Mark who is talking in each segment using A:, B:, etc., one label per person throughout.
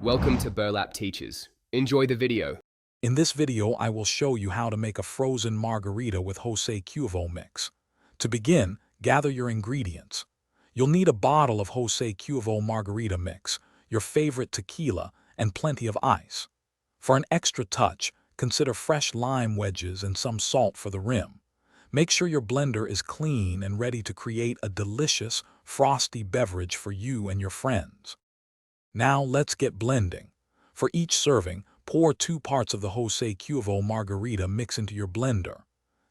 A: Welcome to Burlap Teachers. Enjoy the video.
B: In this video, I will show you how to make a frozen margarita with Jose Cuervo mix. To begin, gather your ingredients. You'll need a bottle of Jose Cuervo margarita mix, your favorite tequila, and plenty of ice. For an extra touch, consider fresh lime wedges and some salt for the rim. Make sure your blender is clean and ready to create a delicious, frosty beverage for you and your friends. Now let's get blending. For each serving, pour 2 parts of the Jose Cuervo margarita mix into your blender.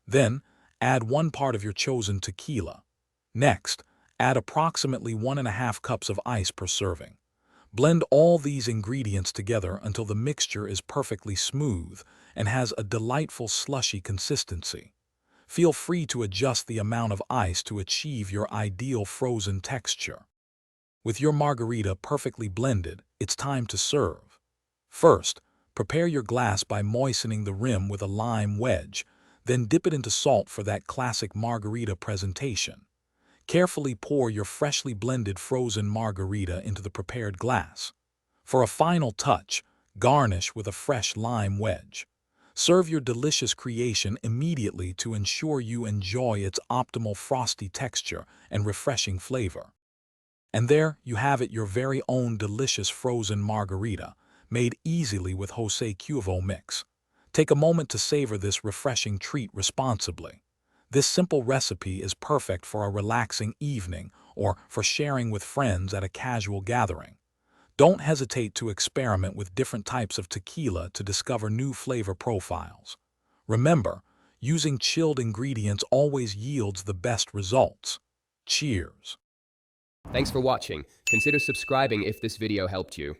B: Then, add 1 part of your chosen tequila. Next, add approximately 1½ cups of ice per serving. Blend all these ingredients together until the mixture is perfectly smooth and has a delightful slushy consistency. Feel free to adjust the amount of ice to achieve your ideal frozen texture. With your margarita perfectly blended, it's time to serve. First, prepare your glass by moistening the rim with a lime wedge, then dip it into salt for that classic margarita presentation. Carefully pour your freshly blended frozen margarita into the prepared glass. For a final touch, garnish with a fresh lime wedge. Serve your delicious creation immediately to ensure you enjoy its optimal frosty texture and refreshing flavor. And there you have it, your very own delicious frozen margarita, made easily with Jose Cuervo mix. Take a moment to savor this refreshing treat responsibly. This simple recipe is perfect for a relaxing evening or for sharing with friends at a casual gathering. Don't hesitate to experiment with different types of tequila to discover new flavor profiles. Remember, using chilled ingredients always yields the best results. Cheers!
A: Thanks for watching. Consider subscribing if this video helped you.